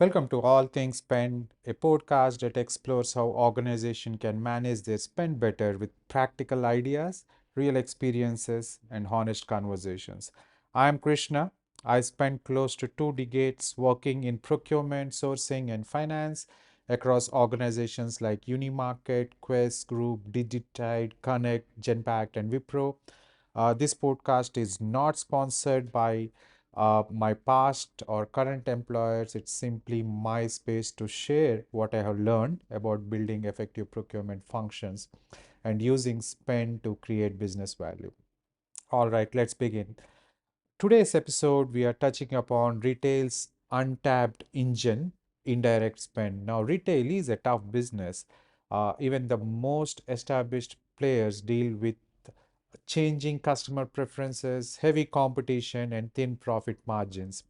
Welcome to All Things Spend, a podcast that explores how organizations can manage their spend better with practical ideas, real experiences, and honest conversations. I'm Krishna. I spent close to 2 decades working in procurement, sourcing, and finance across organizations like Unimarket, Quest Group, Digitide, Connect, Genpact, and Wipro. This podcast is not sponsored by my past or current employers. It's simply my space to share what I have learned about building effective procurement functions and using spend to create business value. All right, let's begin. Today's episode, we are touching upon retail's untapped engine, indirect spend. Now, retail is a tough business. Even the most established players deal with changing customer preferences, heavy competition, and thin profit margins.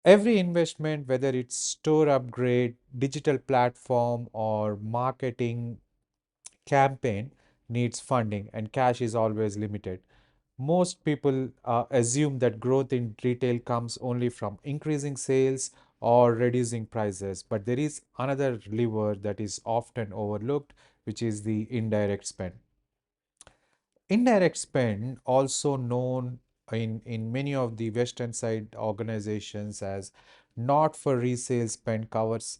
Every investment, whether it's store upgrade, digital platform, or marketing campaign, needs funding, and cash is always limited. Most people assume that growth in retail comes only from increasing sales or reducing prices, but there is another lever that is often overlooked, which is the indirect spend. Indirect spend, also known in many of the Western side organizations as not for resale spend, covers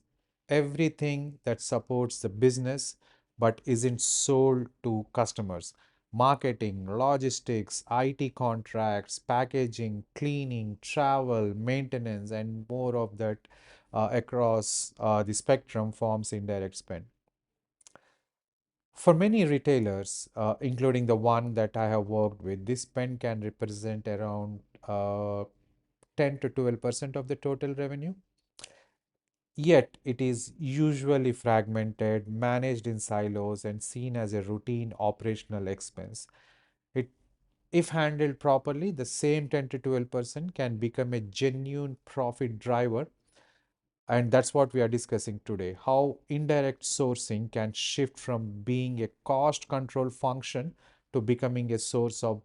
everything that supports the business but isn't sold to customers. Marketing, logistics, IT contracts, packaging, cleaning, travel, maintenance, and more of that across the spectrum forms indirect spend. For many retailers, including the one that I have worked with, this spend can represent around 10 to 12% of the total revenue. Yet, it is usually fragmented, managed in silos, and seen as a routine operational expense. It, if handled properly, the same 10 to 12% can become a genuine profit driver, and that's what we are discussing today, how indirect sourcing can shift from being a cost control function to becoming a source of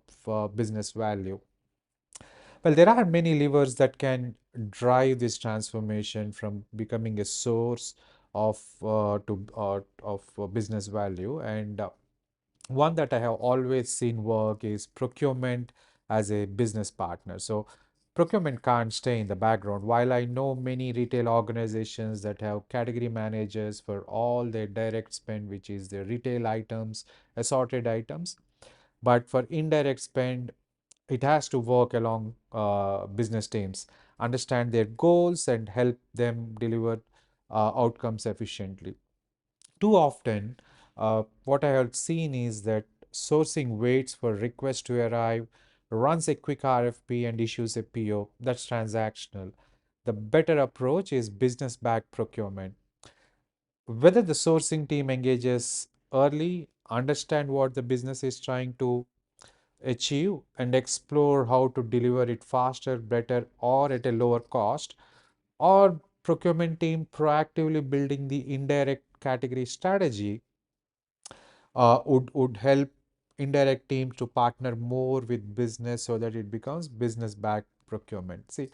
business value. Well, there are many levers that can drive this transformation from becoming a source of business value. And one that I have always seen work is procurement as a business partner. So procurement can't stay in the background. While I know many retail organizations that have category managers for all their direct spend, which is their retail items, assorted items, but for indirect spend, it has to work along business teams, understand their goals, and help them deliver outcomes efficiently. Too often, what I have seen is that sourcing waits for request to arrive, runs a quick RFP, and issues a PO. That's transactional. The better approach is business backed procurement. Whether the sourcing team engages early, understand what the business is trying to achieve, and explore how to deliver it faster, better, or at a lower cost, or procurement team proactively building the indirect category strategy would help indirect teams to partner more with business so that it becomes business backed procurement. See,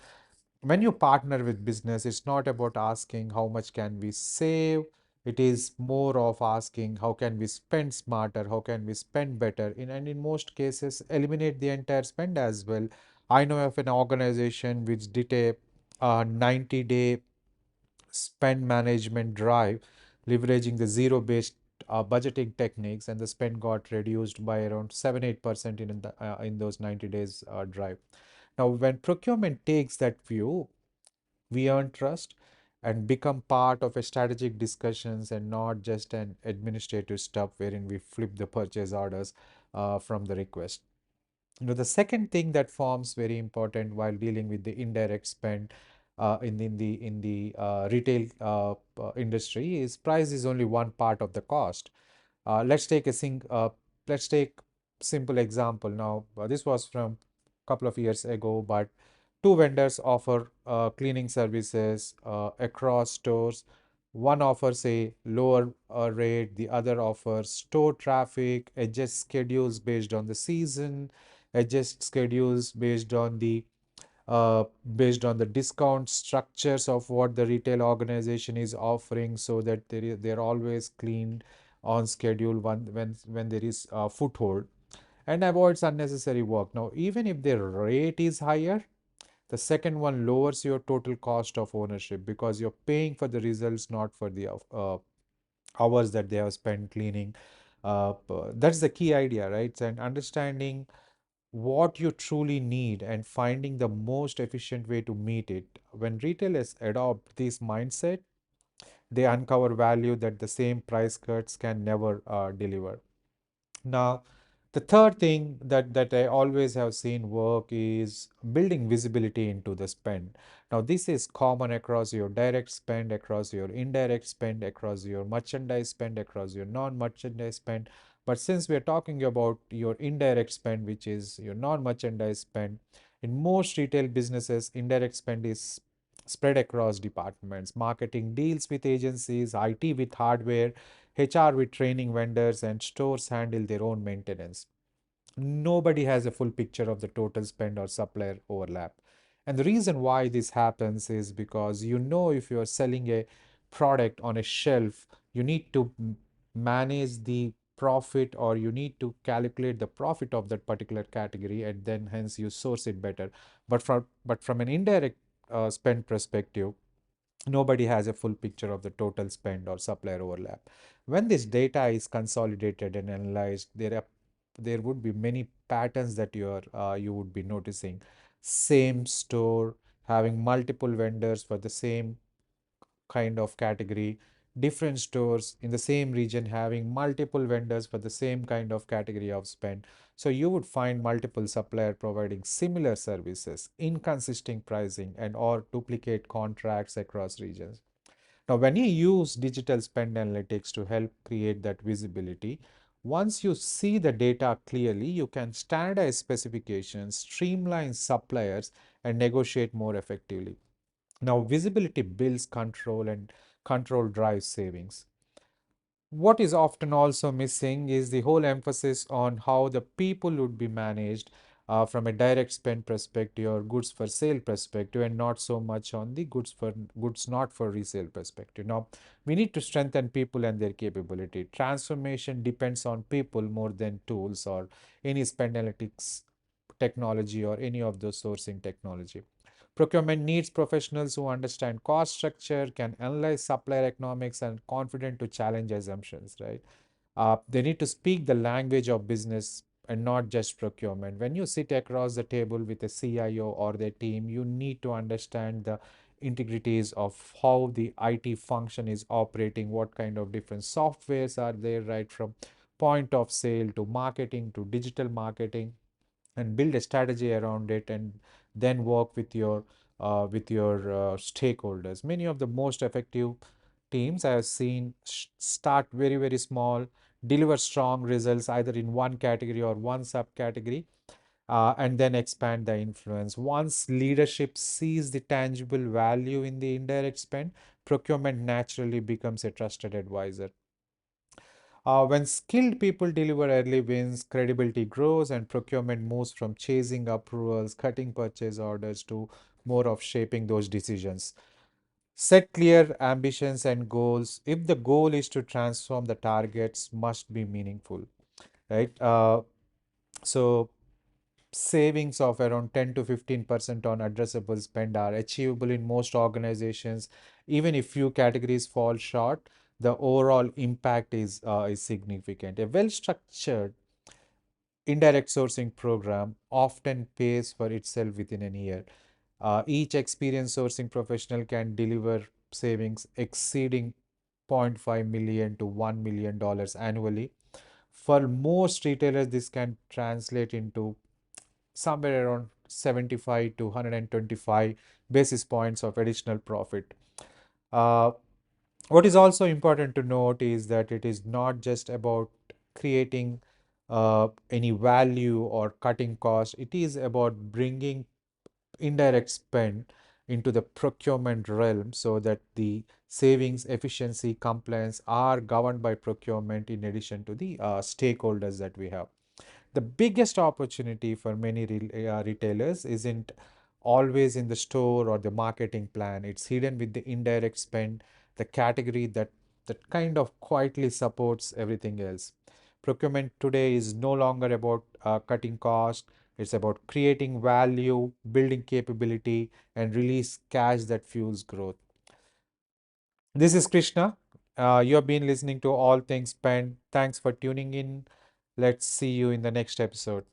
when you partner with business, it's not about asking how much can we save. It is more of asking how can we spend smarter, how can we spend better, and in most cases eliminate the entire spend as well. I know of an organization which did a 90-day spend management drive, leveraging the zero based budgeting techniques, and the spend got reduced by around 7-8% in those 90 days drive. Now, when procurement takes that view, we earn trust and become part of a strategic discussions and not just an administrative stuff wherein we flip the purchase orders from the request. The second thing that forms very important while dealing with the indirect spend in the retail industry is price is only one part of the cost. Let's take let's take simple example. Now, this was from a couple of years ago, but two vendors offer cleaning services across stores. One offers a lower rate, the other offers store traffic, adjust schedules based on the season, adjust schedules based on the uh, based on the discount structures of what the retail organization is offering, so that they're always clean on schedule when there is a foothold, and avoids unnecessary work. Now, even if the rate is higher, the second one lowers your total cost of ownership because you're paying for the results, not for the hours that they have spent cleaning. That's the key idea, right? And understanding what you truly need and finding the most efficient way to meet it. When retailers adopt this mindset, they uncover value that the same price cuts can never deliver. Now, the third thing that I always have seen work is building visibility into the spend. Now, this is common across your direct spend, across your indirect spend, across your merchandise spend, across your non-merchandise spend. But since we are talking about your indirect spend, which is your non-merchandise spend, in most retail businesses, indirect spend is spread across departments. Marketing deals with agencies, IT with hardware, HR with training vendors, and stores handle their own maintenance. Nobody has a full picture of the total spend or supplier overlap. And the reason why this happens is because if you are selling a product on a shelf, you need to manage the profit, or you need to calculate the profit of that particular category, and then hence you source it better. But from an indirect spend perspective, nobody has a full picture of the total spend or supplier overlap. When this data is consolidated and analyzed, there would be many patterns that you would be noticing. Same store having multiple vendors for the same kind of category, different stores in the same region having multiple vendors for the same kind of category of spend. So you would find multiple supplier providing similar services, inconsistent pricing, and or duplicate contracts across regions. Now, when you use digital spend analytics to help create that visibility, once you see the data clearly, you can standardize specifications, streamline suppliers, and negotiate more effectively. Now, visibility builds control, and control drives savings. What is often also missing is the whole emphasis on how the people would be managed from a direct spend perspective or goods for sale perspective, and not so much on the goods not for resale perspective. Now, we need to strengthen people and their capability. Transformation depends on people more than tools or any spend analytics technology or any of those sourcing technology. Procurement needs professionals who understand cost structure, can analyze supplier economics, and confident to challenge assumptions, right? They need to speak the language of business and not just procurement. When you sit across the table with a CIO or their team, you need to understand the integrities of how the IT function is operating, what kind of different softwares are there, right from point of sale to marketing to digital marketing, and build a strategy around it, and then work with your stakeholders. Many of the most effective teams I have seen start very small, deliver strong results either in one category or one subcategory, and then expand the influence. Once leadership sees the tangible value in the indirect spend, procurement naturally becomes a trusted advisor. When skilled people deliver early wins, credibility grows, and procurement moves from chasing approvals, cutting purchase orders, to more of shaping those decisions. Set clear ambitions and goals. If the goal is to transform, the targets must be meaningful, right? So savings of around 10 to 15% on addressable spend are achievable in most organizations. Even if few categories fall short, the overall impact is significant. A well structured indirect sourcing program often pays for itself within a year. Each experienced sourcing professional can deliver savings exceeding 0.5 million to $1 million annually. For most retailers, this can translate into somewhere around 75 to 125 basis points of additional profit. Uh, what is also important to note is that it is not just about creating any value or cutting costs. It is about bringing indirect spend into the procurement realm, so that the savings, efficiency, compliance are governed by procurement in addition to the stakeholders that we have. The biggest opportunity for many retailers isn't always in the store or the marketing plan. It's hidden with the indirect spend, the category that kind of quietly supports everything else. Procurement today is no longer about cutting cost. It's about creating value, building capability, and release cash that fuels growth. This is Krishna. You have been listening to All Things Spend. Thanks for tuning in. Let's see you in the next episode.